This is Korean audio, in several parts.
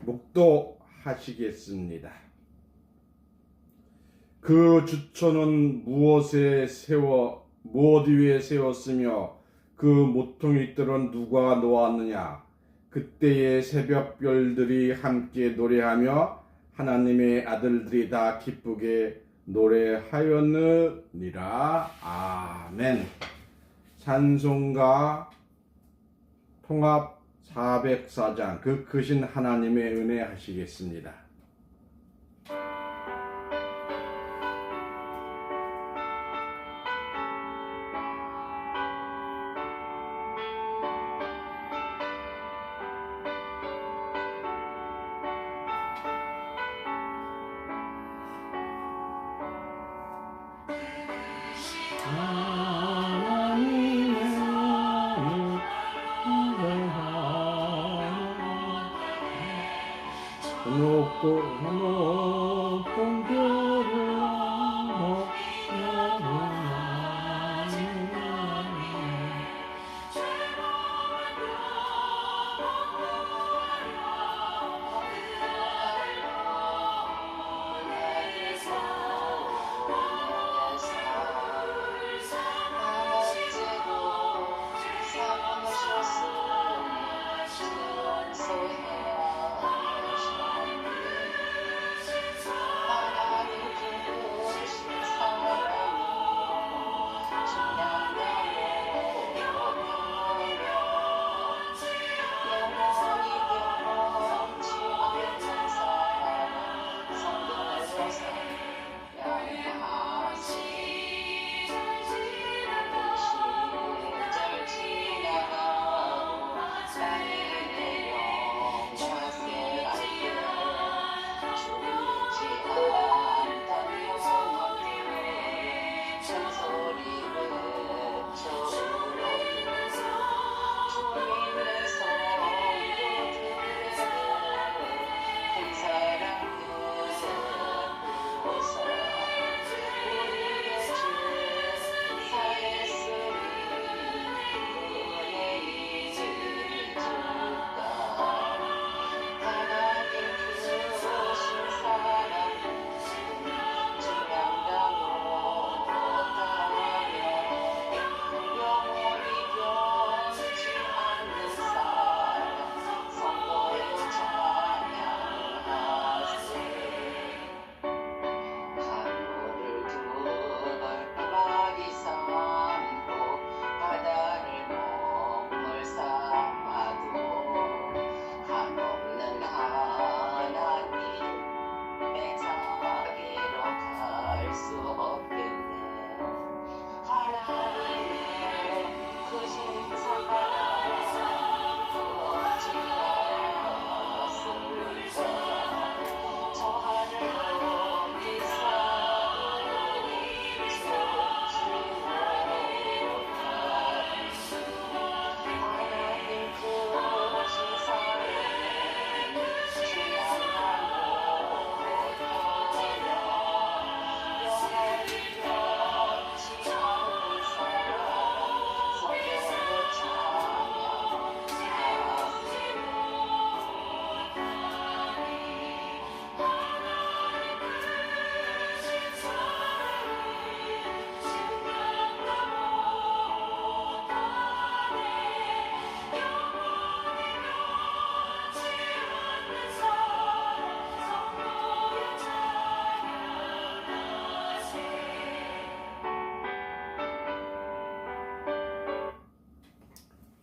묵도하시겠습니다. 그 주초는 무엇 위에 세웠으며 그 모퉁이들은 누가 놓았느냐? 그때의 새벽별들이 함께 노래하며 하나님의 아들들이 다 기쁘게 노래하였느니라. 아멘. 찬송가 통합 404장 그 크신 하나님의 은혜 하시겠습니다. 높은 별을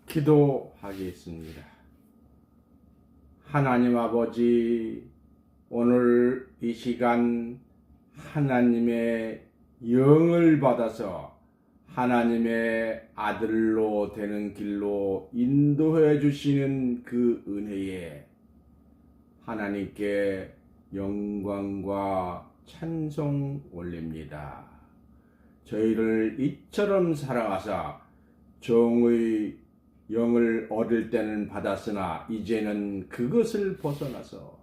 기도하겠습니다. 하나님 아버지, 오늘 이 시간 하나님의 영을 받아서 하나님의 아들로 되는 길로 인도해 주시는 그 은혜에 하나님께 영광과 찬송 올립니다. 저희를 이처럼 사랑하사 종의 영을 어릴 때는 받았으나 이제는 그것을 벗어나서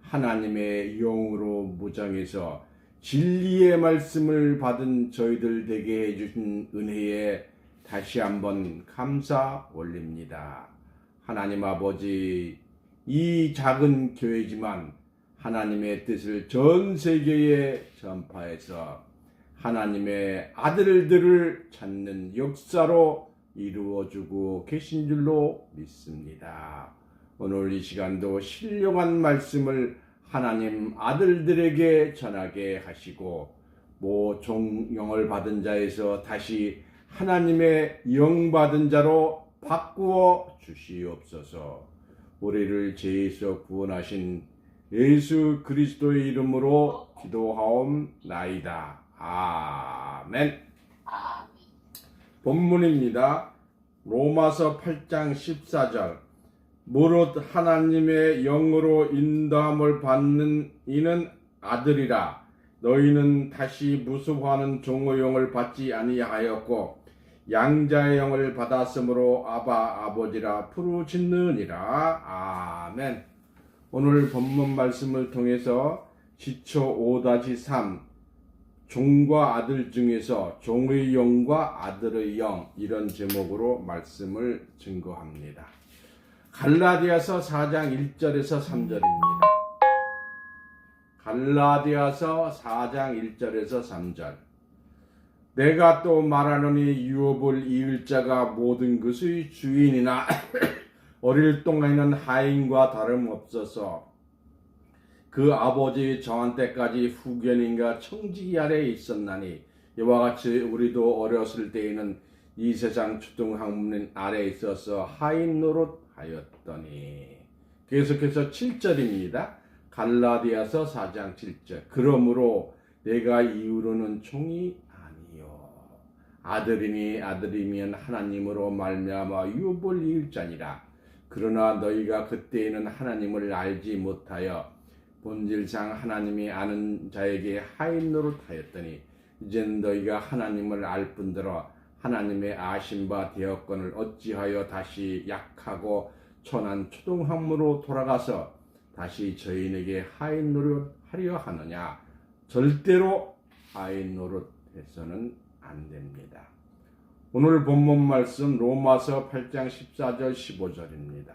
하나님의 영으로 무장해서 진리의 말씀을 받은 저희들 되게 해주신 은혜에 다시 한번 감사 올립니다. 하나님 아버지, 이 작은 교회지만 하나님의 뜻을 전 세계에 전파해서 하나님의 아들들을 찾는 역사로 이루어주고 계신 줄로 믿습니다. 오늘 이 시간도 신령한 말씀을 하나님 아들들에게 전하게 하시고 종영을 받은 자에서 다시 하나님의 영 받은 자로 바꾸어 주시옵소서. 우리를 죄에서 구원하신 예수 그리스도의 이름으로 기도하옵나이다. 아멘. 본문입니다. 로마서 8장 14절. 무릇 하나님의 영으로 인도함을 받는 이는 아들이라. 너희는 다시 무수하는 종의 영을 받지 아니하였고 양자의 영을 받았으므로 아바 아버지라 부르짖느니라. 아멘. 오늘 본문 말씀을 통해서 지초 5-3 종과 아들 중에서 종의 영과 아들의 영, 이런 제목으로 말씀을 증거합니다. 갈라디아서 4장 1절에서 3절입니다. 갈라디아서 4장 1절에서 3절. 내가 또 말하노니 유업을 이을 자가 모든 것의 주인이나 어릴 동안에는 하인과 다름없어서 그 아버지 정한 때까지 후견인과 청지기 아래에 있었나니 이와 같이 우리도 어렸을 때에는 이 세상 초등학문 아래에 있어서 하인 노릇하였더니. 계속해서 7절입니다. 갈라디아서 4장 7절. 그러므로 내가 이후로는 종이 아니요 아들이니 아들이면 하나님으로 말미암아 유업을 이을 자니라. 그러나 너희가 그때에는 하나님을 알지 못하여 본질상 하나님이 아는 자에게 하인 노릇하였더니 이제는 너희가 하나님을 알 뿐더러 하나님의 아신 바 되었거늘 어찌하여 다시 약하고 천한 초등학문으로 돌아가서 다시 저희에게 하인 노릇하려 하느냐. 절대로 하인 노릇해서는 안 됩니다. 오늘 본문 말씀 로마서 8장 14절 15절입니다.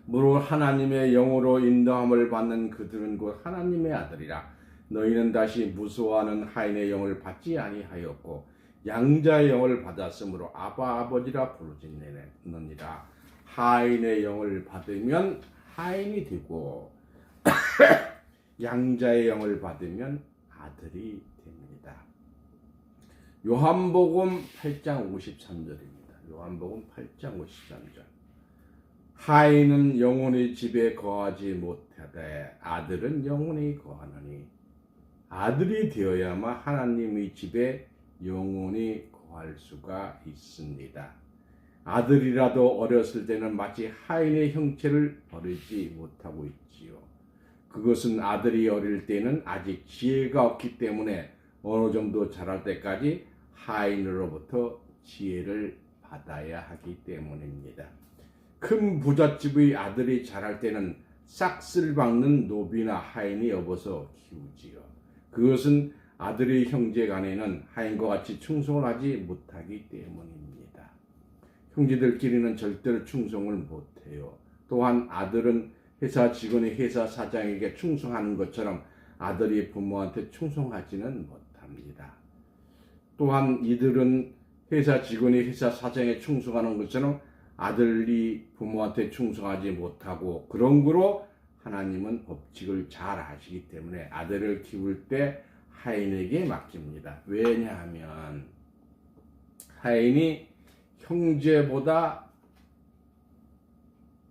무릇 하나님의 영으로 인도함을 받는 그들은 곧 하나님의 아들이라. 너희는 다시 무수하는 하인의 영을 받지 아니하였고 양자의 영을 받았으므로 아바 아버지라 부르짖느니라. 하인의 영을 받으면 하인이 되고 양자의 영을 받으면 아들이 됩니다. 요한복음 8장 53절입니다. 요한복음 8장 53절. 하인은 영원히 집에 거하지 못하되 아들은 영원히 거하느니 아들이 되어야만 하나님의 집에 영원히 거할 수가 있습니다. 아들이라도 어렸을 때는 마치 하인의 형체를 버리지 못하고 있지요. 그것은 아들이 어릴 때는 아직 지혜가 없기 때문에 어느 정도 자랄 때까지 하인으로부터 지혜를 받아야 하기 때문입니다. 큰 부잣집의 아들이 자랄 때는 싹쓸 박는 노비나 하인이 업어서 키우지요. 그것은 아들의 형제 간에는 하인과 같이 충성을 하지 못하기 때문입니다. 형제들끼리는 절대로 충성을 못해요. 또한 아들은 회사 직원이 회사 사장에게 충성하는 것처럼 아들이 부모한테 충성하지는 못합니다. 또한 이들은 회사 직원이 회사 사장에 충성하는 것처럼 아들이 부모한테 충성하지 못하고 그런 거로 하나님은 법칙을 잘 아시기 때문에 아들을 키울 때 하인에게 맡깁니다. 왜냐하면 하인이 형제보다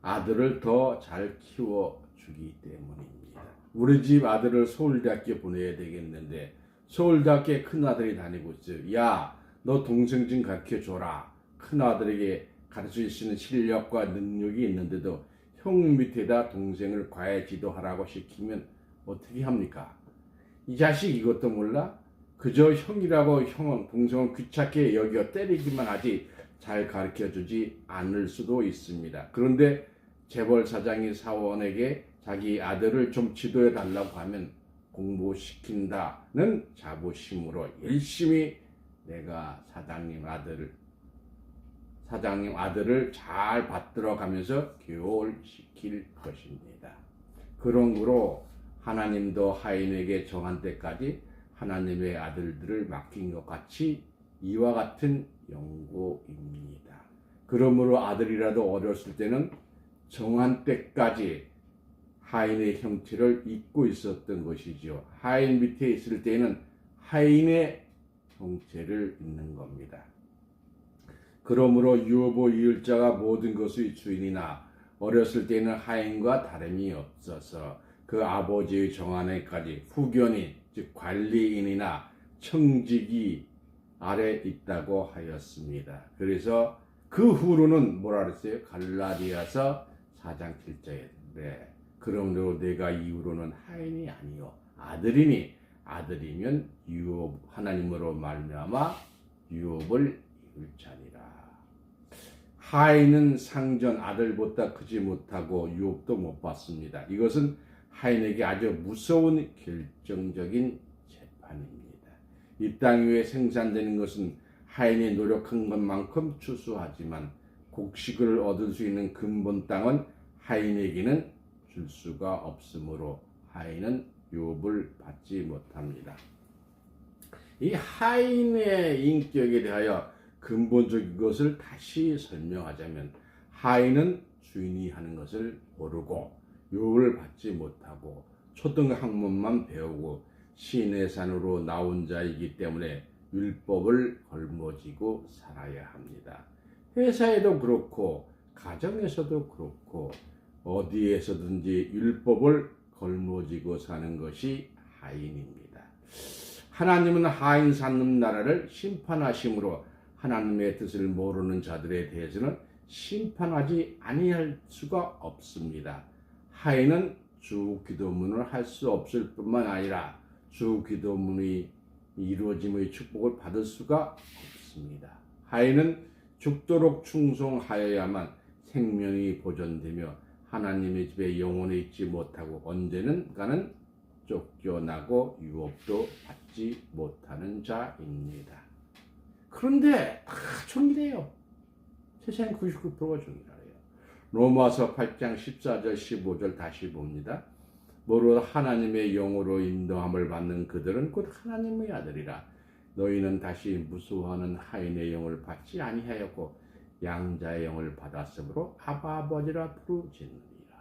아들을 더 잘 키워주기 때문입니다. 우리 집 아들을 서울대학교 보내야 되겠는데 서울대학교에 큰아들이 다니고 있어요. 야, 너 동생 좀 가르쳐줘라. 큰아들에게 가르칠 수 있는 실력과 능력이 있는데도 형 밑에다 동생을 과외 지도하라고 시키면 어떻게 합니까? 이 자식 이것도 몰라? 그저 형이라고 동생을 귀찮게 여겨 때리기만 하지 잘 가르쳐주지 않을 수도 있습니다. 그런데 재벌 사장이 사원에게 자기 아들을 좀 지도해 달라고 하면 공부시킨다는 자부심으로 열심히 내가 사장님 아들을 잘 받들어 가면서 교훈시킬 것입니다. 그런 거로 하나님도 하인에게 정한 때까지 하나님의 아들들을 맡긴 것 같이 이와 같은 연고입니다. 그러므로 아들이라도 어렸을 때는 정한 때까지 하인의 형체를 잊고 있었던 것이죠. 하인 밑에 있을 때는 하인의 형체를 잊는 겁니다. 그러므로 유업오 이을자가 모든 것의 주인이나 어렸을 때는 하인과 다름이 없어서 그 아버지의 정한에까지 후견인 즉 관리인이나 청직이 아래 있다고 하였습니다. 그래서 그 후로는 뭐라 그랬어요? 갈라디아서 4장 7절에 그러므로 내가 이후로는 하인이 아니요 아들이니 아들이면 유업 하나님으로 말미암아 유업을 이룰 자니라. 하인은 상전 아들보다 크지 못하고 유업도 못 받습니다. 이것은 하인에게 아주 무서운 결정적인 재판입니다. 이 땅 위에 생산되는 것은 하인이 노력한 것만큼 추수하지만 곡식을 얻을 수 있는 근본 땅은 하인에게는 줄 수가 없으므로 하인은 유업을 받지 못합니다. 이 하인의 인격에 대하여 근본적인 것을 다시 설명하자면 하인은 주인이 하는 것을 모르고 유업을 받지 못하고 초등학문만 배우고 시내산으로 나온 자이기 때문에 율법을 걸머쥐고 살아야 합니다. 회사에도 그렇고 가정에서도 그렇고 어디에서든지 율법을 걸머쥐고 사는 것이 하인입니다. 하나님은 하인 사는 나라를 심판하심으로 하나님의 뜻을 모르는 자들에 대해서는 심판하지 아니할 수가 없습니다. 하인은 주 기도문을 할 수 없을 뿐만 아니라 주 기도문이 이루어짐의 축복을 받을 수가 없습니다. 하인은 죽도록 충성하여야만 생명이 보존되며 하나님의 집에 영원히 있지 못하고 언제는가는 쫓겨나고 유업도 받지 못하는 자입니다. 그런데 다 종이래요. 세상 99%가 종이래요. 로마서 8장 14절 15절 다시 봅니다. 모로 하나님의 영으로 인도함을 받는 그들은 곧 하나님의 아들이라. 너희는 다시 무수하는 하인의 영을 받지 아니하였고 양자의 영을 받았으므로 아바 아버지라 부르짖느니라.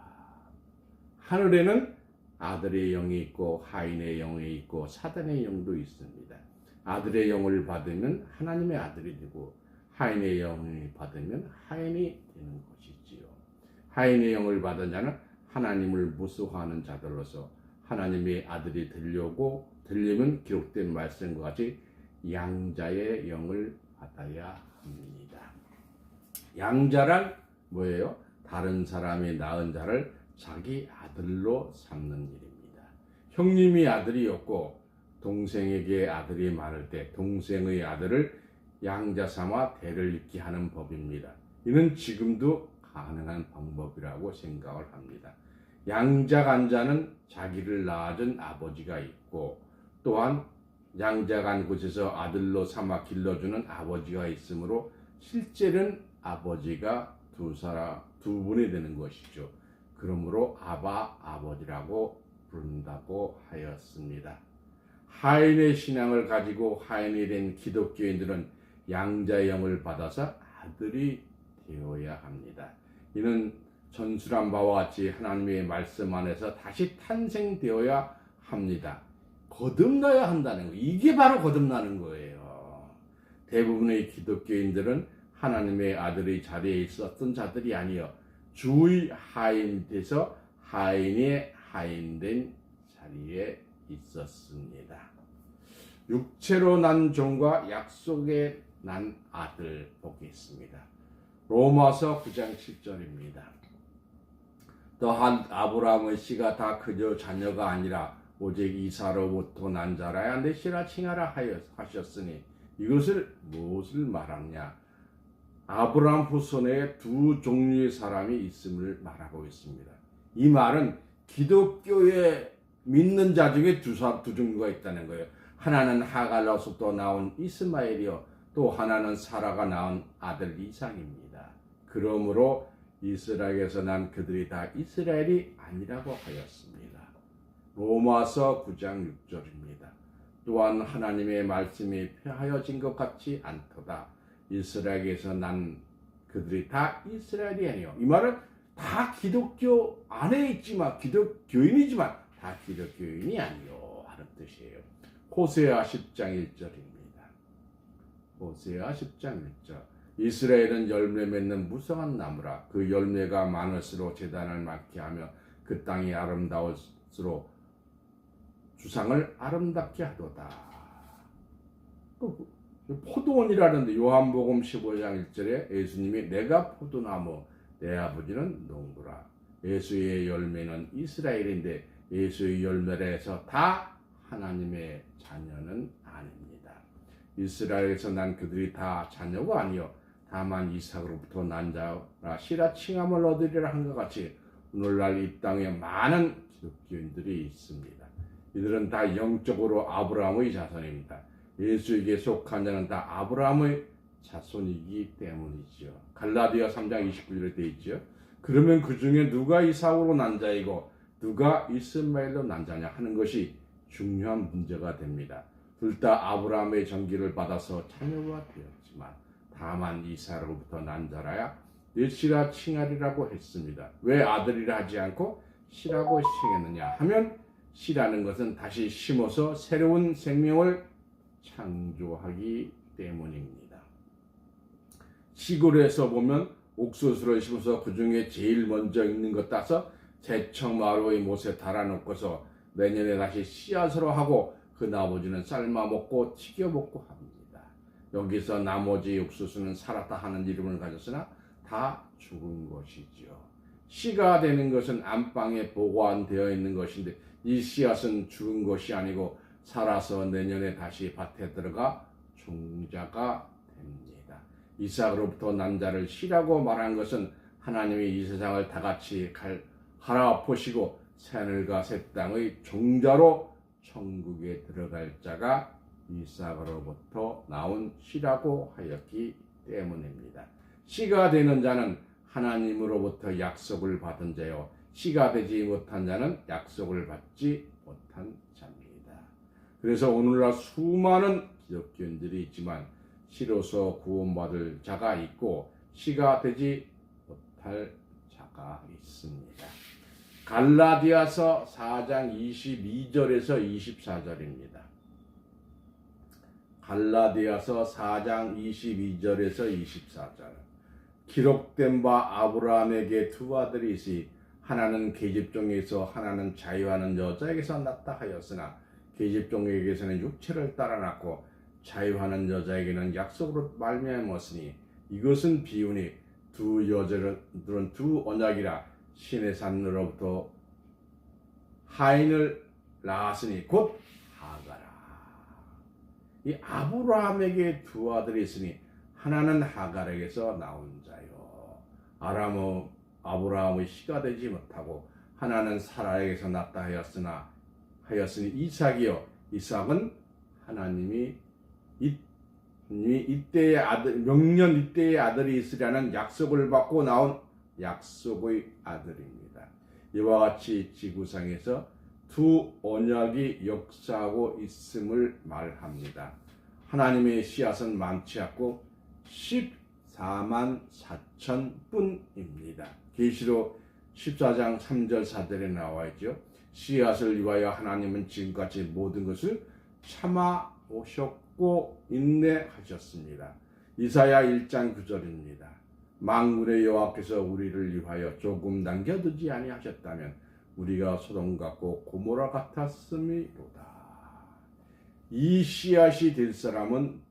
하늘에는 아들의 영이 있고 하인의 영이 있고 사단의 영도 있습니다. 아들의 영을 받으면 하나님의 아들이 되고 하인의 영을 받으면 하인이 되는 것이지요. 하인의 영을 받은 자는 하나님을 무수하는 자들로서 하나님의 아들이 되려면 기록된 말씀과 같이 양자의 영을 받아야 합니다. 양자란 뭐예요? 다른 사람이 낳은 자를 자기 아들로 삼는 일입니다. 형님이 아들이었고 동생에게 아들이 많을 때 동생의 아들을 양자 삼아 대를 잇게 하는 법입니다. 이는 지금도 가능한 방법이라고 생각을 합니다. 양자간 자는 자기를 낳아준 아버지가 있고 또한 양자간 곳에서 아들로 삼아 길러주는 아버지가 있으므로 실제는 아버지가 두 분이 되는 것이죠. 그러므로 아바 아버지라고 부른다고 하였습니다. 하인의 신앙을 가지고 하인이 된 기독교인들은 양자의 영을 받아서 아들이 되어야 합니다. 이는 전술한 바와 같이 하나님의 말씀 안에서 다시 탄생되어야 합니다. 거듭나야 한다는 거예요. 이게 바로 거듭나는 거예요. 대부분의 기독교인들은 하나님의 아들의 자리에 있었던 자들이 아니요 주의 하인 돼서 하인의 하인된 자리에 있었습니다. 육체로 난 종과 약속에 난 아들 보겠습니다. 로마서 9장 7절입니다. 또한 아브라함의 씨가 다 그저 자녀가 아니라 오직 이사로부터 난 자라야 내 씨라 칭하라 하셨으니 이것을 무엇을 말하냐? 아브라함 후손에 두 종류의 사람이 있음을 말하고 있습니다. 이 말은 기독교에 믿는 자 중에 두 종류가 있다는 거예요. 하나는 하갈로부터 나온 이스마엘이요 또 하나는 사라가 낳은 아들 이삭입니다. 그러므로 이스라엘에서 난 그들이 다 이스라엘이 아니라고 하였습니다. 로마서 9장 6절입니다. 또한 하나님의 말씀이 폐하여진 것 같지 않도다. 이스라엘에서 난 그들이 다 이스라엘이 아니요. 이 말은 다 기독교 안에 있지만 기독교인이지만 다 기독교인이 아니요 하는 뜻이에요. 호세아 10장 1절입니다. 호세아 10장 1절. 이스라엘은 열매 맺는 무성한 나무라. 그 열매가 많을수록 제단을 많게 하며 그 땅이 아름다울수록 주상을 아름답게 하도다. 포도원이라는데 요한복음 15장 1절에 예수님이 내가 포도나무 내 아버지는 농부라. 예수의 열매는 이스라엘인데 예수의 열매를 해서 다 하나님의 자녀는 아닙니다. 이스라엘에서 난 그들이 다 자녀가 아니요 다만 이삭으로부터 난 자라 시라 칭함을 얻으리라 한 것 같이 오늘날 이 땅에 많은 기독교인들이 있습니다. 이들은 다 영적으로 아브라함의 자손입니다. 예수에게 속한 자는 다 아브라함의 자손이기 때문이죠. 갈라디아 3장 29절에 되어 있죠. 그러면 그 중에 누가 이삭으로 난 자이고 누가 이스마엘로 난 자냐 하는 것이 중요한 문제가 됩니다. 둘 다 아브라함의 전기를 받아서 자녀가 되었지만 다만 이삭으로부터 난 자라야 시라 칭하리라고 했습니다. 왜 아들이라 하지 않고 시라고 칭했느냐 하면 시라는 것은 다시 심어서 새로운 생명을 창조하기 때문입니다. 시골에서 보면 옥수수를 심어서 그 중에 제일 먼저 익는 것 따서 제청마루의 못에 달아놓고서 내년에 다시 씨앗으로 하고 그 나머지는 삶아 먹고 튀겨 먹고 합니다. 여기서 나머지 옥수수는 살았다 하는 이름을 가졌으나 다 죽은 것이죠. 씨가 되는 것은 안방에 보관되어 있는 것인데 이 씨앗은 죽은 것이 아니고 살아서 내년에 다시 밭에 들어가 종자가 됩니다. 이삭으로부터 난 자를 씨라고 말한 것은 하나님이 이 세상을 다 같이 갈아엎으시고 새하늘과 새 땅의 종자로 천국에 들어갈 자가 이삭으로부터 나온 씨라고 하였기 때문입니다. 씨가 되는 자는 하나님으로부터 약속을 받은 자요 씨가 되지 못한 자는 약속을 받지 못한 자입니다. 그래서 오늘날 수많은 기독교인들이 있지만 씨로서 구원받을 자가 있고 씨가 되지 못할 자가 있습니다. 갈라디아서 4장 22절에서 24절입니다. 갈라디아서 4장 22절에서 24절. 기록된 바 아브라함에게 두 아들이 있으니 하나는 계집종에게서 하나는 자유하는 여자에게서 났다 하였으나 계집종에게서는 육체를 따라 났고 자유하는 여자에게는 약속으로 말미암았으니 이것은 비유니 두 여자들은 두 언약이라 신의 산으로부터 하인을 낳았으니 곧 하가라. 이 아브라함에게 두 아들이 있으니 하나는 하갈에게서 나온 자요 아브라함의 씨가 되지 못하고 하나는 사라에게서 났다 하였으니 이삭이요 이삭은 하나님이 이때의 아들 명년 이때의 아들이 있으려는 약속을 받고 나온 약속의 아들입니다. 이와 같이 지구상에서 두 언약이 역사하고 있음을 말합니다. 하나님의 씨앗은 많지 않고 14만 4천 뿐입니다. 계시록 14장 3절 4절에 나와 있죠. 씨앗을 위하여 하나님은 지금까지 모든 것을 참아 오셨고 인내하셨습니다. 이사야 1장 9절입니다. 만군의 여호와께서 우리를 위하여 조금 남겨두지 아니하셨다면 우리가 소돔 같고 고모라 같았음이로다. 이 씨앗이 될 사람은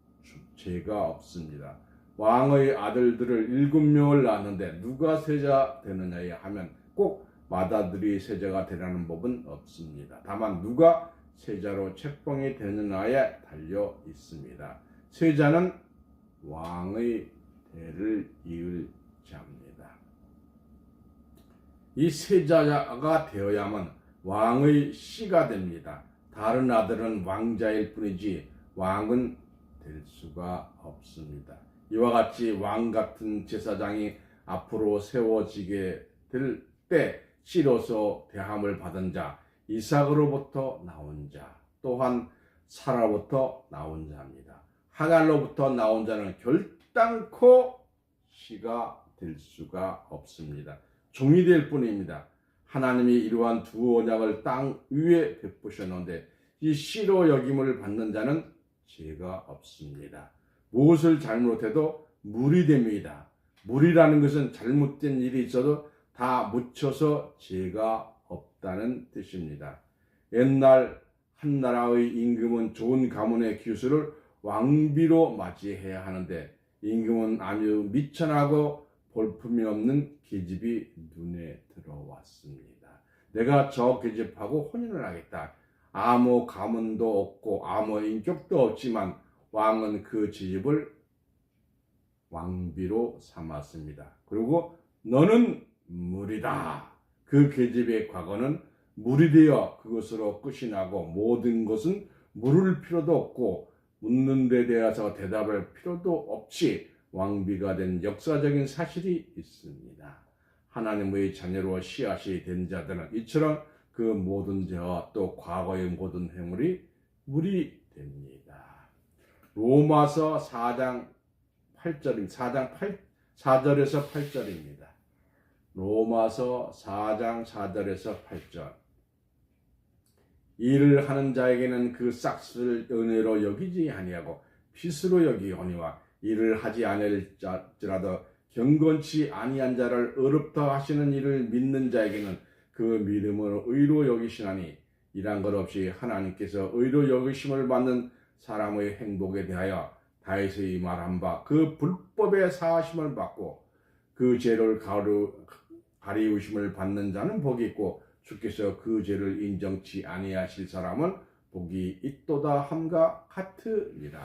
죄가 없습니다. 왕의 아들들을 7명을 낳았는데 누가 세자 되느냐에 하면 꼭 맏아들이 세자가 되라는 법은 없습니다. 다만 누가 세자로 책봉이 되느냐에 달려 있습니다. 세자는 왕의 대를 이을 자입니다. 이 세자가 되어야만 왕의 씨가 됩니다. 다른 아들은 왕자일 뿐이지 왕은 될 수가 없습니다. 이와 같이 왕 같은 제사장이 앞으로 세워지게 될 때 씨로서 대함을 받은 자, 이삭으로부터 나온 자, 또한 사라부터 나온 자입니다. 하갈로부터 나온 자는 결단코 씨가 될 수가 없습니다. 종이 될 뿐입니다. 하나님이 이러한 두 언약을 땅 위에 베푸셨는데 이 씨로 여김을 받는 자는 죄가 없습니다. 무엇을 잘못해도 물이 됩니다. 물이라는 것은 잘못된 일이 있어도 다 묻혀서 죄가 없다는 뜻입니다. 옛날 한 나라의 임금은 좋은 가문의 기수를 왕비로 맞이해야 하는데 임금은 아주 미천하고 볼품이 없는 계집이 눈에 들어왔습니다. 내가 저 계집하고 혼인을 하겠다. 아무 가문도 없고 아무 인격도 없지만 왕은 그 계집을 왕비로 삼았습니다. 그리고 너는 물이다. 그 계집의 과거는 물이 되어 그것으로 끝이 나고 모든 것은 물을 필요도 없고 묻는 데 대해서 대답할 필요도 없이 왕비가 된 역사적인 사실이 있습니다. 하나님의 자녀로 씨앗이 된 자들은 이처럼 그 모든 죄와 또 과거의 모든 행물이 물이 됩니다. 로마서 4장 4절에서 8절입니다. 로마서 4장 4절에서 8절. 일을 하는 자에게는 그 싹을 은혜로 여기지 아니하고 핏으로 여기거니와 일을 하지 아니할지라도 경건치 아니한 자를 어렵다 하시는 일을 믿는 자에게는 그 믿음을 의로 여기시나니 이란 것 없이 하나님께서 의로 여기심을 받는 사람의 행복에 대하여 다윗의 말한 바 그 불법의 사하심을 받고 그 죄를 가리우심을 받는 자는 복이 있고 주께서 그 죄를 인정치 아니하실 사람은 복이 있도다 함과 같으니라.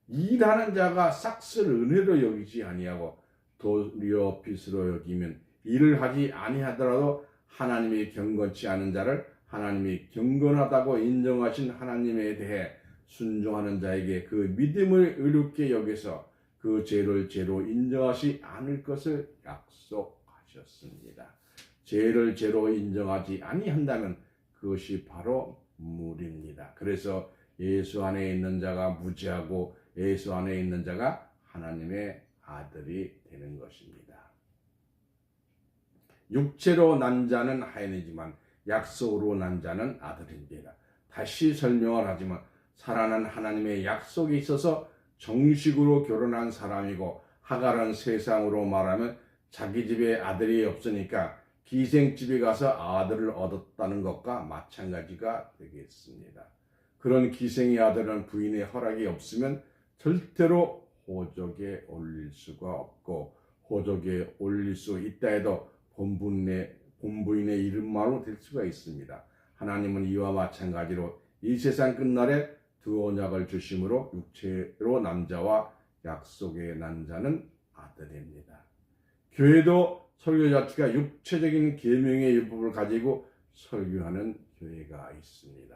일하는 자가 싹을 은혜로 여기지 아니하고 도리어 핏으로 여기면 일을 하지 아니하더라도 하나님이 경건치 않은 자를 하나님이 경건하다고 인정하신 하나님에 대해 순종하는 자에게 그 믿음을 의롭게 여겨서 그 죄를 죄로 인정하지 않을 것을 약속하셨습니다. 죄를 죄로 인정하지 아니한다면 그것이 바로 물입니다. 그래서 예수 안에 있는 자가 무죄하고 예수 안에 있는 자가 하나님의 아들이 되는 것입니다. 육체로 난 자는 하인이지만 약속으로 난 자는 아들입니다. 다시 설명을 하지만 살아난 하나님의 약속이 있어서 정식으로 결혼한 사람이고 하갈은 세상으로 말하면 자기 집에 아들이 없으니까 기생집에 가서 아들을 얻었다는 것과 마찬가지가 되겠습니다. 그런 기생의 아들은 부인의 허락이 없으면 절대로 호적에 올릴 수가 없고 호적에 올릴 수 있다 해도 본부인의 이름만으로 될 수가 있습니다. 하나님은 이와 마찬가지로 이 세상 끝날에 두 언약을 주심으로 육체로 남자와 약속의 난 자는 아들입니다. 교회도 설교자치가 육체적인 계명의 율법을 가지고 설교하는 교회가 있습니다.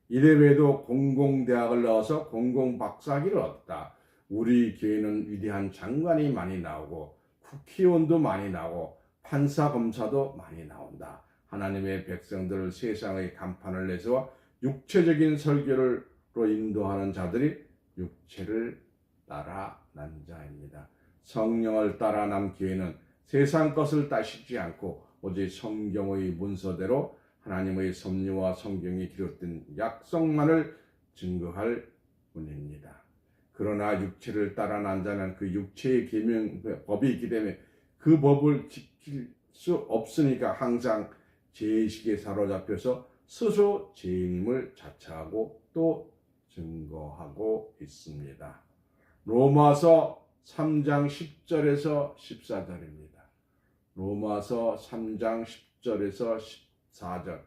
이래봬도 공공대학을 나와서 공공박사학위를 얻었다. 우리 교회는 위대한 장관이 많이 나오고 국회의원도 많이 나오고 판사 검사도 많이 나온다. 하나님의 백성들을 세상의 간판을 내세워 육체적인 설교로 인도하는 자들이 육체를 따라 난 자입니다. 성령을 따라 난 교회는 세상 것을 따시지 않고 오직 성경의 문서대로 하나님의 섭리와 성경이 기록된 약속만을 증거할 뿐입니다. 그러나 육체를 따라 난 자는 그 육체의 계명 법이 있기 때문에 그 법을 지킬 수 없으니까 항상 죄의식에 사로잡혀서 스스로 죄인임을 자처하고 또 증거하고 있습니다. 로마서 3장 10절에서 14절입니다. 로마서 3장 10절에서 14절.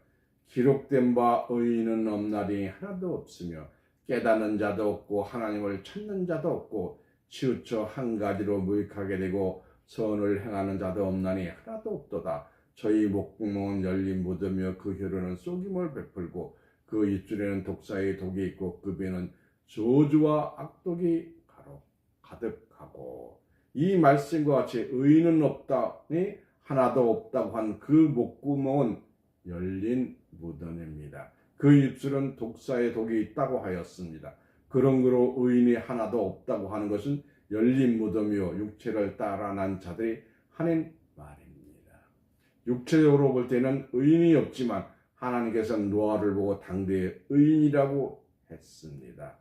기록된 바 의인은 없나니 하나도 없으며 깨닫는 자도 없고 하나님을 찾는 자도 없고 치우쳐 한 가지로 무익하게 되고 선을 행하는 자도 없나니 하나도 없도다. 저희 목구멍은 열린 무드며 그 혀로는 쏘김을 베풀고 그 입술에는 독사의 독이 있고 그 배는 저주와 악독이 가득하고 이 말씀과 같이 의인은 없다니 하나도 없다고 한 그 목구멍은 열린 무덤입니다. 그 입술은 독사의 독이 있다고 하였습니다. 그러므로 의인이 하나도 없다고 하는 것은 열린 무덤이요 육체를 따라 난 자들이 하는 말입니다. 육체적으로 볼 때는 의인이 없지만 하나님께서는 노아를 보고 당대의 의인이라고 했습니다.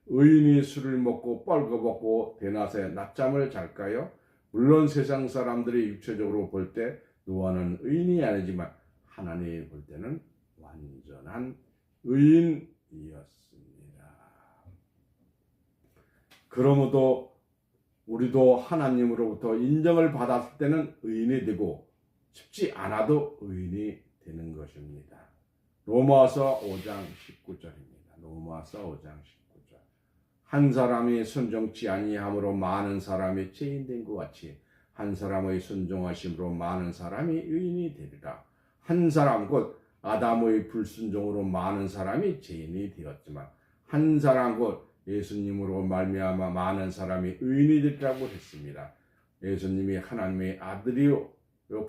의인이 술을 먹고 뻘거벗고 대낮에 낮잠을 잘까요? 물론 세상 사람들이 육체적으로 볼 때 노아는 의인이 아니지만 하나님이 볼 때는 완전한 의인이었습니다. 그러므로 우리도 하나님으로부터 인정을 받았을 때는 의인이 되고 쉽지 않아도 의인이 되는 것입니다. 로마서 5장 19절입니다. 로마서 5장 19절. 한 사람이 순종치 아니함으로 많은 사람이 죄인된 것 같이 한 사람의 순종하심으로 많은 사람이 의인이 되리라. 한 사람 곧 아담의 불순종으로 많은 사람이 죄인이 되었지만 한 사람 곧 예수님으로 말미암아 많은 사람이 의인이 되리라고 했습니다. 예수님이 하나님의 아들이요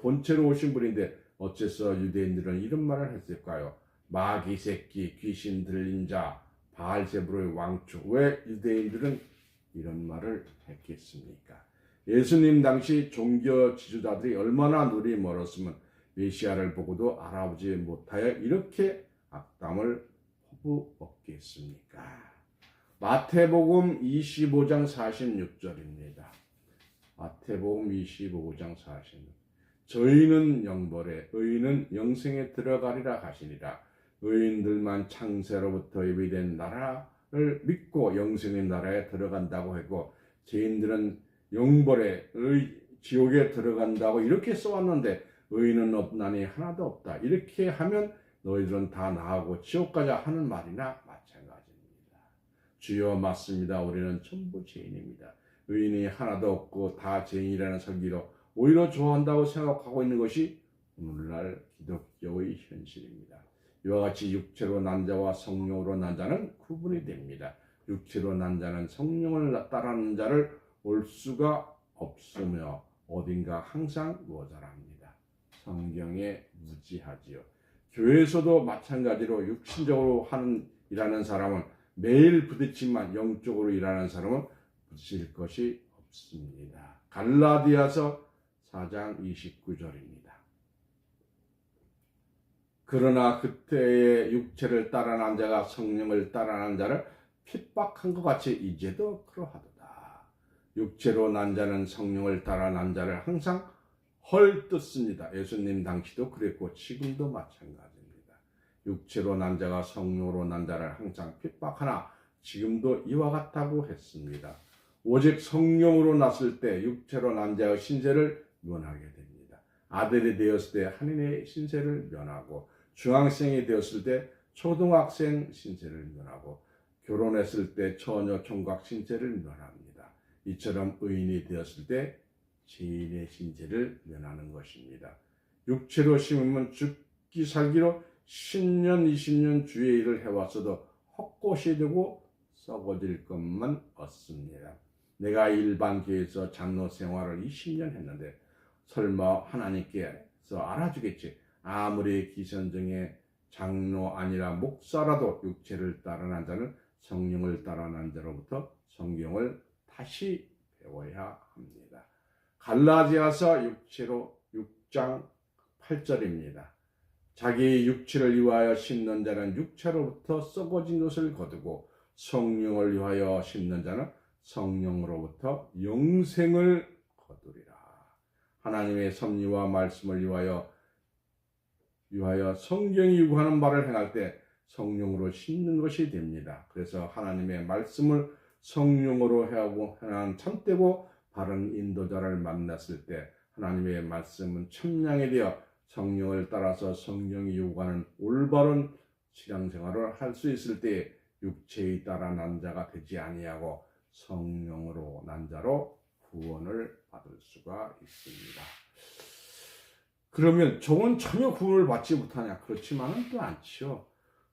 본체로 오신 분인데 어째서 유대인들은 이런 말을 했을까요? 마귀 새끼, 귀신 들린 자, 바알세불의 왕초. 왜 유대인들은 이런 말을 했겠습니까? 예수님 당시 종교 지도자들이 얼마나 눈이 멀었으면 메시아를 보고도 알아보지 못하여 이렇게 악담을 퍼부었겠습니까? 마태복음 25장 46절입니다. 마태복음 25장 46절. 저희는 영벌에 의인은 영생에 들어가리라 하시니라. 의인들만 창세로부터 예비된 나라를 믿고 영생의 나라에 들어간다고 하고 죄인들은 영벌에 지옥에 들어간다고 이렇게 써왔는데 의인은 없나니 하나도 없다. 이렇게 하면 너희들은 다 나가고 지옥 가자 하는 말이나 마찬가지입니다. 주여 맞습니다. 우리는 전부 죄인입니다. 의인이 하나도 없고 다 죄인이라는 설교로 오히려 좋아한다고 생각하고 있는 것이 오늘날 기독교의 현실입니다. 이와 같이 육체로 난 자와 성령으로 난 자는 구분이 됩니다. 육체로 난 자는 성령을 따르는 자를 올 수가 없으며 어딘가 항상 모자랍니다. 성경에 무지하지요. 교회에서도 마찬가지로 육신적으로 일하는 사람은 매일 부딪히지만 영적으로 일하는 사람은 부딪힐 것이 없습니다. 갈라디아서 4장 29절입니다. 그러나 그때의 육체를 따라난 자가 성령을 따라난 자를 핍박한 것 같이 이제도 그러하도다. 육체로 난 자는 성령을 따라난 자를 항상 헐뜯습니다. 예수님 당시도 그랬고 지금도 마찬가지입니다. 육체로 난 자가 성령으로 난 자를 항상 핍박하나 지금도 이와 같다고 했습니다. 오직 성령으로 났을 때 육체로 난 자의 신세를 면하게 됩니다. 아들이 되었을 때 하나님의 신세를 면하고 중학생이 되었을 때 초등학생 신세를 면하고 결혼했을 때 처녀 총각 신세를 면합니다. 이처럼 의인이 되었을 때 죄인의 신세를 면하는 것입니다. 육체로 심으면 죽기 살기로 10년 20년 주의 일을 해왔어도 헛것이 되고 썩어질 것만 얻습니다. 내가 일반 교회에서 장로 생활을 20년 했는데 설마 하나님께서 알아주겠지. 아무리 기선정의 장로 아니라 목사라도 육체를 따라난 자는 성령을 따라난 자로부터 성경을 다시 배워야 합니다. 갈라디아서 6장 8절입니다. 자기 육체를 위하여 심는 자는 육체로부터 썩어진 것을 거두고 성령을 위하여 심는 자는 성령으로부터 영생을 거두리라. 하나님의 섭리와 말씀을 위하여 성경이 요구하는 바를 행할 때 성령으로 심는 것이 됩니다. 그래서 하나님의 말씀을 성령으로 행하는 참되고 바른 인도자를 만났을 때 하나님의 말씀은 천량이 되어 성령을 따라서 성경이 요구하는 올바른 신앙생활을 할 수 있을 때 육체에 따라 난 자가 되지 아니하고 성령으로 난 자로 구원을 받을 수가 있습니다. 그러면 종은 전혀 구원을 받지 못하냐? 그렇지만은 또 않지요.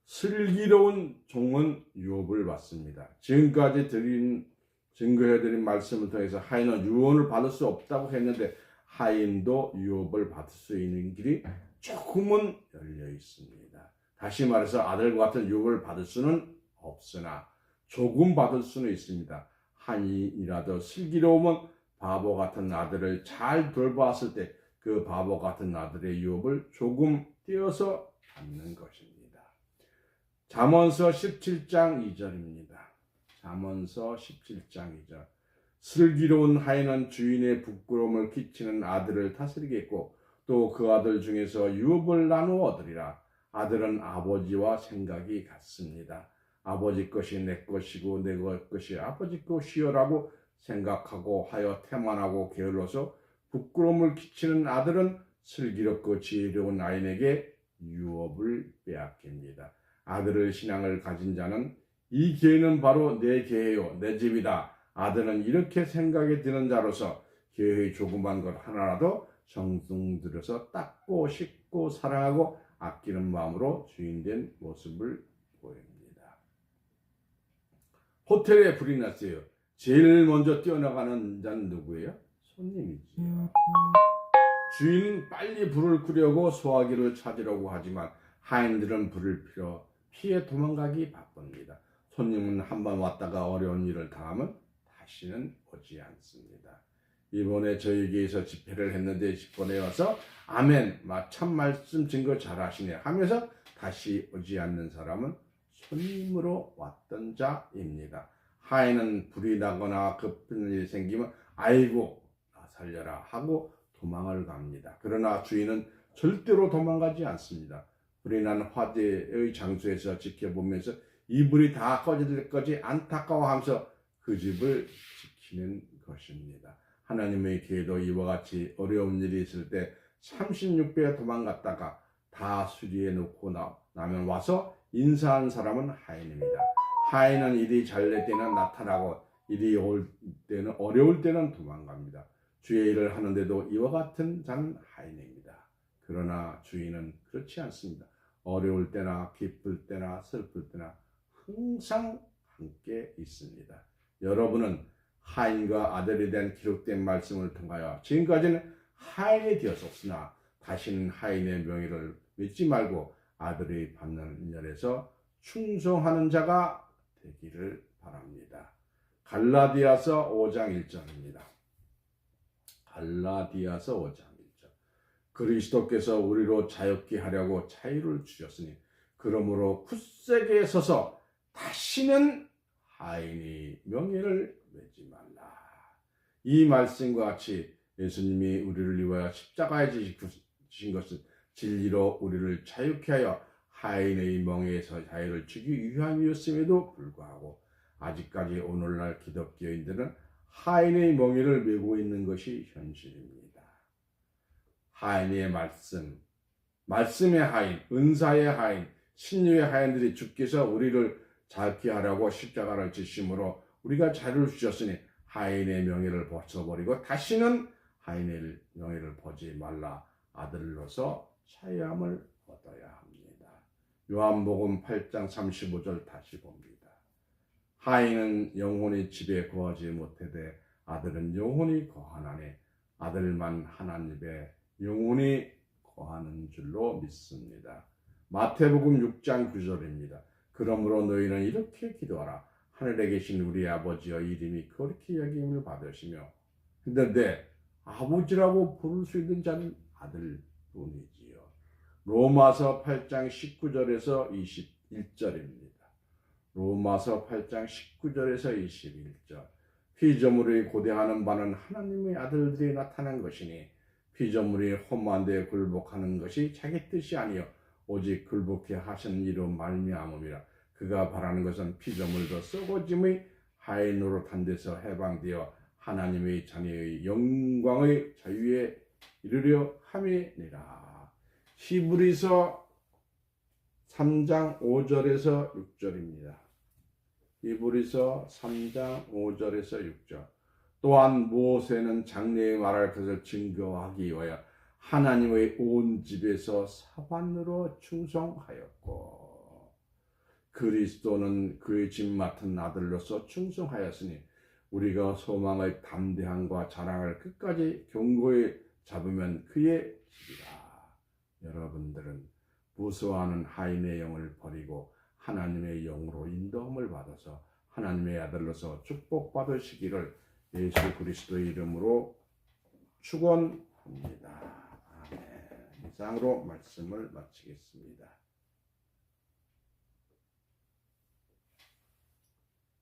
슬기로운 종은 유업을 받습니다. 지금까지 증거해드린 말씀을 통해서 하인은 유언을 받을 수 없다고 했는데 하인도 유업을 받을 수 있는 길이 조금은 열려 있습니다. 다시 말해서 아들과 같은 유업을 받을 수는 없으나 조금 받을 수는 있습니다. 하인이라도 슬기로우면 바보 같은 아들을 잘 돌보았을 때 그 바보 같은 아들의 유업을 조금 떼어서 받는 것입니다. 잠언서 17장 2절입니다. 잠언서 17장 2절. 슬기로운 하인은 주인의 부끄러움을 끼치는 아들을 다스리겠고 또 그 아들 중에서 유업을 나누어 얻으리라. 아들은 아버지와 생각이 같습니다. 아버지 것이 내 것이고 내 것이 아버지 것이요라고 생각하고 하여 태만하고 게을러서 부끄러움을 끼치는 아들은 슬기롭고 지혜로운 아인에게 유업을 빼앗깁니다. 아들의 신앙을 가진 자는 이 계획은 바로 내 계획요 내 집이다. 아들은 이렇게 생각이 드는 자로서 계획의 조그만 것 하나라도 정성 들여서 닦고 씻고 사랑하고 아끼는 마음으로 주인된 모습을 보입니다. 호텔에 불이 났어요. 제일 먼저 뛰어나가는 자는 누구예요? 손님이지요. 주인은 빨리 불을 끄려고 소화기를 찾으려고 하지만 하인들은 불을 피해 도망가기 바쁩니다. 손님은 한번 왔다가 어려운 일을 당하면 다시는 오지 않습니다. 이번에 저에게서 집회를 했는데 집번에 와서 아멘, 참 말씀 증거 잘하시네 하면서 다시 오지 않는 사람은 손님으로 왔던 자입니다. 하인은 불이 나거나 급한 일이 생기면 아이고 나 살려라 하고 도망을 갑니다. 그러나 주인은 절대로 도망가지 않습니다. 불이 난 화재의 장소에서 지켜보면서 이 불이 다 꺼질 때까지 안타까워하면서 그 집을 지키는 것입니다. 하나님의 계획도 이와 같이 어려운 일이 있을 때 36배 도망갔다가 다 수리해 놓고 나면 와서 인사한 사람은 하인입니다. 하인은 일이 잘 될 때는 나타나고 일이 어려울 때는 도망갑니다. 주의 일을 하는데도 이와 같은 자는 하인입니다. 그러나 주인은 그렇지 않습니다. 어려울 때나 기쁠 때나 슬플 때나 항상 함께 있습니다. 여러분은 하인과 아들에 대한 기록된 말씀을 통하여 지금까지는 하인이 되었었으나 다시는 하인의 명예를 믿지 말고 아들의 받는 일에서 충성하는 자가 되기를 바랍니다. 갈라디아서 5장 1절입니다. 갈라디아서 5장 1절. 그리스도께서 우리로 자유케 하려고 자유를 주셨으니 그러므로 굳세게 서서 다시는 하인이 명예를 매지 말라. 이 말씀과 같이 예수님이 우리를 위하여 십자가에 지신 것은 진리로 우리를 자유케 하여 하인의 명예에서 자유를 주기 위함이었음에도 불구하고 아직까지 오늘날 기독교인들은 하인의 명예를 메고 있는 것이 현실입니다. 하인의 말씀, 말씀의 하인, 은사의 하인, 신유의 하인들이 주께서 우리를 자유케 하려고 십자가를 지심으로 우리가 자유를 주셨으니 하인의 명예를 벗어버리고 다시는 하인의 명예를 보지 말라. 아들로서 자유함을 얻어야 합니다. 요한복음 8장 35절 다시 봅니다. 하인은 영혼이 집에 거하지 못하되 아들은 영혼이 거하나니 아들만 하나님의 영혼이 거하는 줄로 믿습니다. 마태복음 6장 9절입니다. 그러므로 너희는 이렇게 기도하라. 하늘에 계신 우리 아버지여 이름이 거룩히 여김을 받으시며 했는데 아버지라고 부를 수 있는 자는 아들뿐이지요. 로마서 8장 19절에서 21절입니다. 로마서 8장 19절에서 21절. 피조물이 고대하는 바는 하나님의 아들들이 나타난 것이니 피조물이 험한 데 굴복하는 것이 자기 뜻이 아니요 오직 굴복해 하신 이로 말미암음이라. 그가 바라는 것은 피조물도 썩어짐의 하인 노릇한 데서 해방되어 하나님의 자녀의 영광의 자유에 이르려 함이니라. 히브리서 3장 5절에서 6절입니다. 히브리서 3장 5절에서 6절. 또한 모세는 장래에 말할 것을 증거하기 위하여 하나님의 온 집에서 사관으로 충성하였고 그리스도는 그의 짐 맡은 아들로서 충성하였으니 우리가 소망의 담대함과 자랑을 끝까지 견고히 잡으면 그의 집이라. 여러분들은 무서워하는 하인의 영을 버리고 하나님의 영으로 인도함을 받아서 하나님의 아들로서 축복받으시기를 예수 그리스도의 이름으로 축원합니다. 아멘. 이상으로 말씀을 마치겠습니다.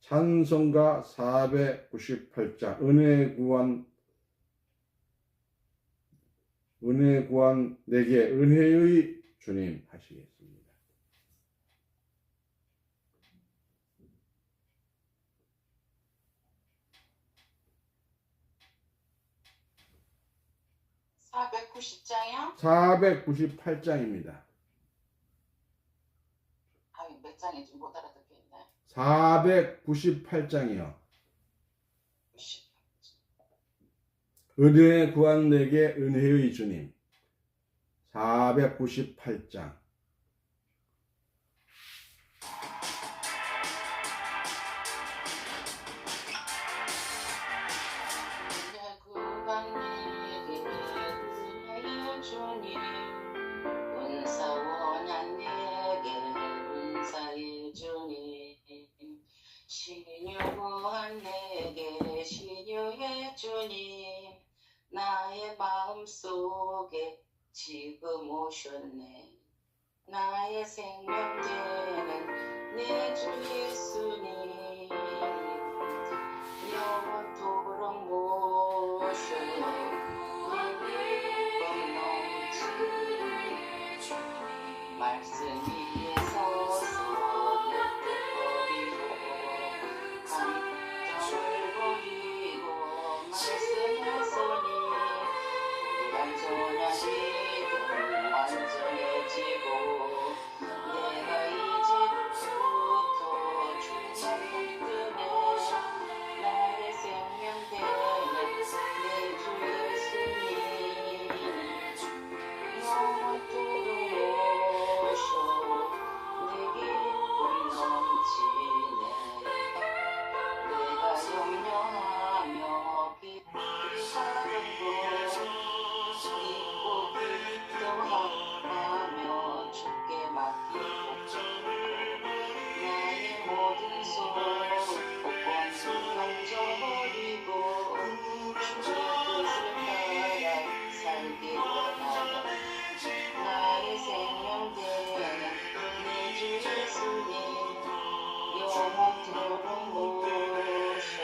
찬송가 498장 은혜 구한 내게 은혜의 주님 하시겠습니다. (490장이요) 498장입니다. 아니 몇 장인지 못 알아듣겠네. 498장이요. 은혜 구한 내게 은혜의 주님. 498장. 은혜 구한 내게 은혜의 주님, 은사 원한 내게 은사의 주님, 신유 구한 내게 신유의 주님, 나의 마음속에 지금 오셨네. 나의 생명 되는 내 주 예수님, 영원토록 모셔 내 기쁨 넘치네. 말씀 위에 서서 내 뜻 버리고 감정을 버리고 말씀을 써니 불완전한 믿음 완전해지고 내가 이제부터 주님 품에 나의 생명 되는 내 주 예수님, 영원토록 모셔 내 기쁨 넘치네. 내가 염려하며 기도하던 것 잊고 기도하며 주께 맡기고 나의 모든 소원 던져버리고 주의 뜻을 따라 살기 원하며 나의 생명 되는 내 주 예수님, 영원토록 모셔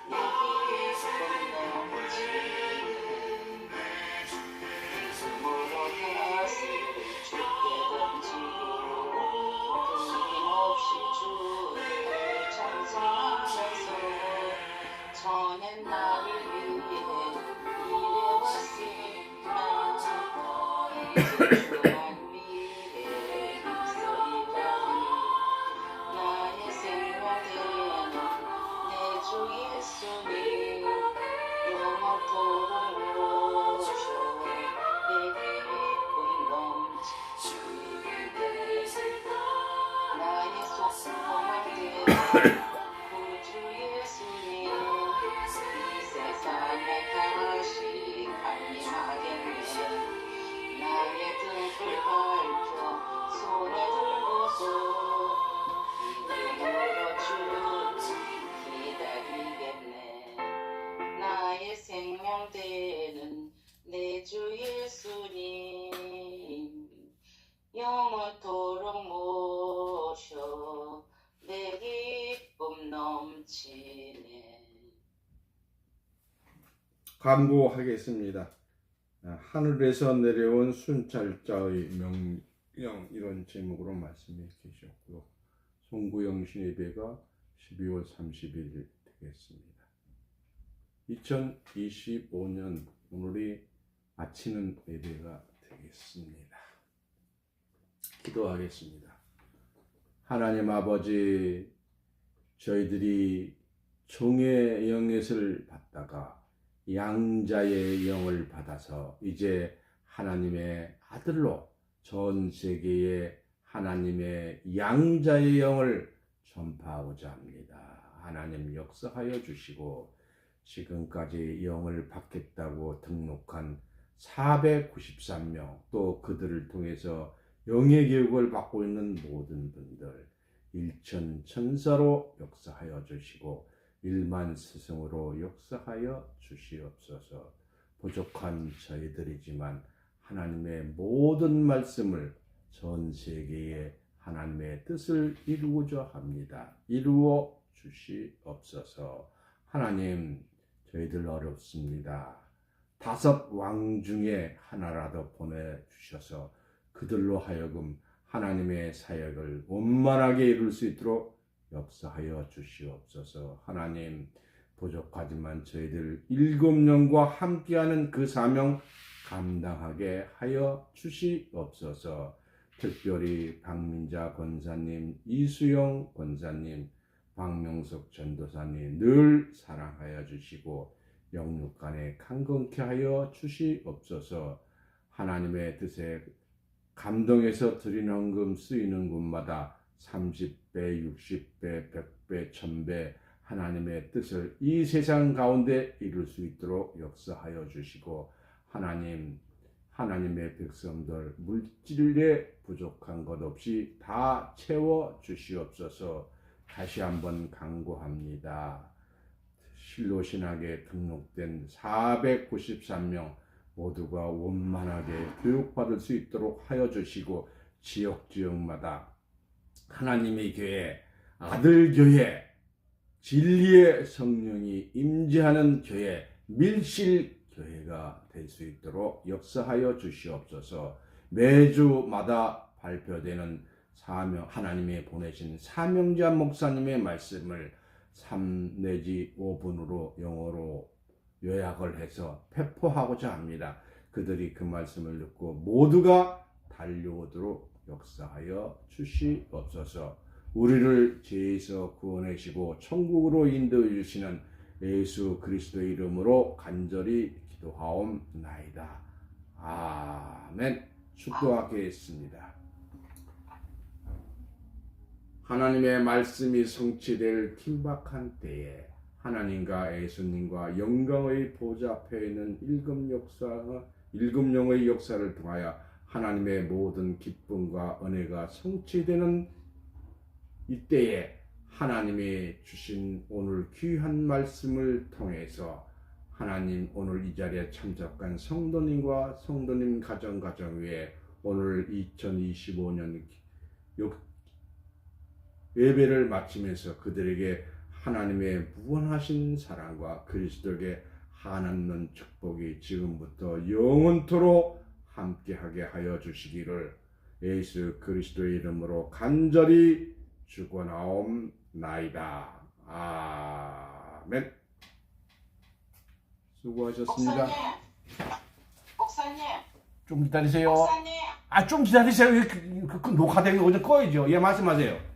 내 기쁨 넘치네. 숨으로 다시 주께 던지고 끊임없이 주를 찬송하면서 전엔 나를 위해 일해왔으나 이제 주만 위해 힘써이다니. 나의 생명 되는 내 주 예수님, 영원토록 모셔 내 기쁨 넘치네. 나의 소망 되는 구주 예수님, 이 세상에 다시 강림하겠네. 나의 등불 밝혀 손에 들고서 믿음으로 주를 기다리겠네. 나의 생명 되는 내 주 예수님, 영원토록 모셔 내 기쁨 넘치네. 간구하겠습니다. 하늘에서 내려온 순찰자의 명령, 이런 제목으로 말씀해 주셨고요. 송구영신 예배가 12월 30일 되겠습니다. 2025년 오늘이 마치는 예배가 되겠습니다. 기도하겠습니다. 하나님 아버지, 저희들이 종의 영예를 받다가 양자의 영을 받아서 이제 하나님의 아들로 전 세계에 하나님의 양자의 영을 전파하고자 합니다. 하나님 역사하여 주시고 지금까지 영을 받겠다고 등록한 493명 또 그들을 통해서 영의 교육을 받고 있는 모든 분들 일천 천사로 역사하여 주시고 1만 스승으로 역사하여 주시옵소서. 부족한 저희들이지만 하나님의 모든 말씀을 전 세계에 하나님의 뜻을 이루고자 합니다. 이루어 주시옵소서. 하나님, 저희들 어렵습니다. 5 왕 중에 하나라도 보내주셔서 그들로 하여금 하나님의 사역을 원만하게 이룰 수 있도록 역사하여 주시옵소서. 하나님, 부족하지만 저희들 7명과 함께하는 그 사명 감당하게 하여 주시옵소서. 특별히 박민자 권사님, 이수영 권사님, 박명석 전도사님 늘 사랑하여 주시고 영육간에 강건케 하여 주시옵소서. 하나님의 뜻에 감동해서 드린 헌금 쓰이는 곳마다 30배, 60배, 100배, 1000배 하나님의 뜻을 이 세상 가운데 이룰 수 있도록 역사하여 주시고 하나님의 백성들 물질에 부족한 것 없이 다 채워 주시옵소서. 다시 한번 간구합니다. 실로신학에 등록된 493명 모두가 원만하게 교육받을 수 있도록 하여 주시고 지역마다 하나님의 교회, 아들교회, 진리의 성령이 임재하는 교회, 밀실교회가 될 수 있도록 역사하여 주시옵소서. 매주마다 발표되는 하나님이 보내신 사명자 목사님의 말씀을 3 내지 5분으로 영어로 요약을 해서 배포하고자 합니다. 그들이 그 말씀을 듣고 모두가 달려오도록 역사하여 주시옵소서. 우리를 죄에서 구원하시고 천국으로 인도해 주시는 예수 그리스도의 이름으로 간절히 기도하옵나이다. 아멘. 축도하겠습니다. 하나님의 말씀이 성취될 긴박한 때에 하나님과 예수님과 영광의 보좌 앞에 있는 일금령의 역사를 통하여 하나님의 모든 기쁨과 은혜가 성취되는 이때에 하나님이 주신 오늘 귀한 말씀을 통해서 하나님 오늘 이 자리에 참석한 성도님과 성도님 가정 위에 오늘 2025년 예배를 마치면서 그들에게 하나님의 무한하신 사랑과 그리스도에게 한없는 축복이 지금부터 영원토록 함께하게 하여 주시기를 예수 그리스도의 이름으로 간절히 축원하옵나이다. 아멘. 수고하셨습니다. 목사님. 좀 기다리세요. 목사님. 좀 기다리세요. 녹화되기 어제 꺼야죠. 예, 말씀하세요.